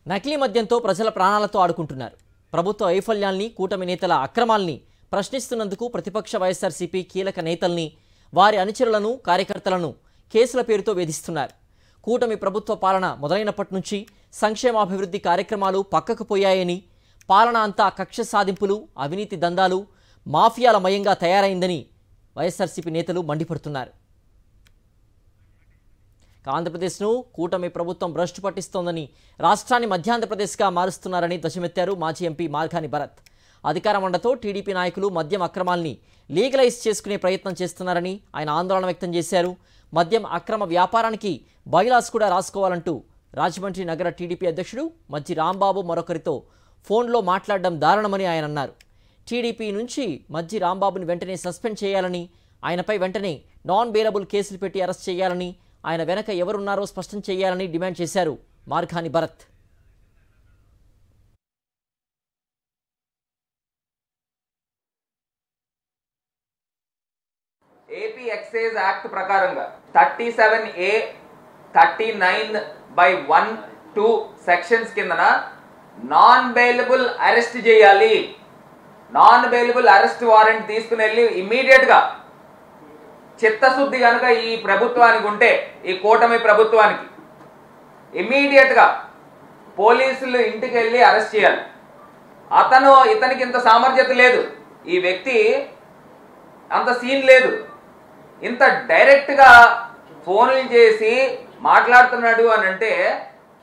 నకిలీ మద్యంతో ప్రజల ప్రాణాలతో ఆడుకుంటున్నారు. ప్రభుత్వ వైఫల్యాల్ని, కూటమి నేతల అక్రమాల్ని ప్రశ్నిస్తున్నందుకు ప్రతిపక్ష వైఎస్ఆర్సీపీ కీలక నేతల్ని, వారి అనుచరులను, కార్యకర్తలను కేసుల పేరుతో వేధిస్తున్నారు. కూటమి ప్రభుత్వ పాలన మొదలైనప్పటి నుంచి సంక్షేమాభివృద్ధి కార్యక్రమాలు పక్కకు పోయాయని, పాలన అంతా కక్ష సాధింపులు, అవినీతి దందాలు, మాఫియాల మయంగా తయారైందని వైఎస్ఆర్సీపీ నేతలు మండిపడుతున్నారు. ఆంధ్రప్రదేశ్ను కూటమి ప్రభుత్వం భ్రష్టు పట్టిస్తోందని, రాష్ట్రాన్ని మధ్యాంధ్రప్రదేశ్గా మారుస్తున్నారని ధ్వజమెత్తారు మాజీ ఎంపీ మార్గాని భరత్. అధికార మండతో టీడీపీ నాయకులు మద్యం అక్రమాల్ని లీగలైజ్ చేసుకునే ప్రయత్నం చేస్తున్నారని ఆయన ఆందోళన వ్యక్తం చేశారు. మద్యం అక్రమ వ్యాపారానికి బైలాస్ కూడా రాసుకోవాలంటూ రాజమండ్రి నగర టీడీపీ అధ్యక్షుడు మజ్జి రాంబాబు మరొకరితో ఫోన్లో మాట్లాడడం దారుణమని ఆయన అన్నారు. టీడీపీ నుంచి మజ్జి రాంబాబుని వెంటనే సస్పెండ్ చేయాలని, ఆయనపై వెంటనే నాన్ బెయిలబుల్ కేసులు పెట్టి అరెస్ట్ చేయాలని, ఆయన వెనక ఎవరున్నారో స్పష్టం చేయాలని డిమాండ్ చేశారు Margani Bharat. AP excise act ప్రకారంగా 37A 39/1-2 సెక్షన్స్ కిందన నాన్ బెయిలబుల్ అరెస్ట్ చేయాలి. నాన్ బెయిలబుల్ అరెస్ట్ వారెంట్ తీసుకుని వెళ్ళి ఇమ్మీడియట్ గా చిత్తశుద్ధి కనుక ఈ ప్రభుత్వానికి ఉంటే, ఈ కూటమి ప్రభుత్వానికి ఇమ్మీడియట్ గా పోలీసులు ఇంటికి వెళ్ళి అరెస్ట్ చేయాలి. ఇతనికి ఇంత సామర్థ్యత లేదు, ఈ వ్యక్తి అంత సీన్ లేదు, ఇంత డైరెక్ట్ గా ఫోన్లు చేసి మాట్లాడుతున్నాడు అని అంటే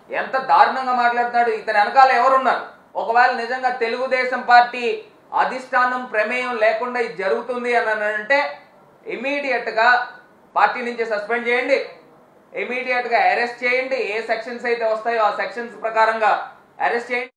ఎంత దారుణంగా మాట్లాడుతున్నాడు. ఇతని వెనకాల ఎవరున్నారు? ఒకవేళ నిజంగా తెలుగుదేశం పార్టీ అధిష్టానం ప్రమేయం లేకుండా ఇది జరుగుతుంది అని అంటే ఇమీడియట్ గా పార్టీ నుంచి సస్పెండ్ చేయండి, ఇమీడియట్ గా అరెస్ట్ చేయండి. ఏ సెక్షన్స్ అయితే వస్తాయో ఆ సెక్షన్స్ ప్రకారంగా అరెస్ట్ చేయండి.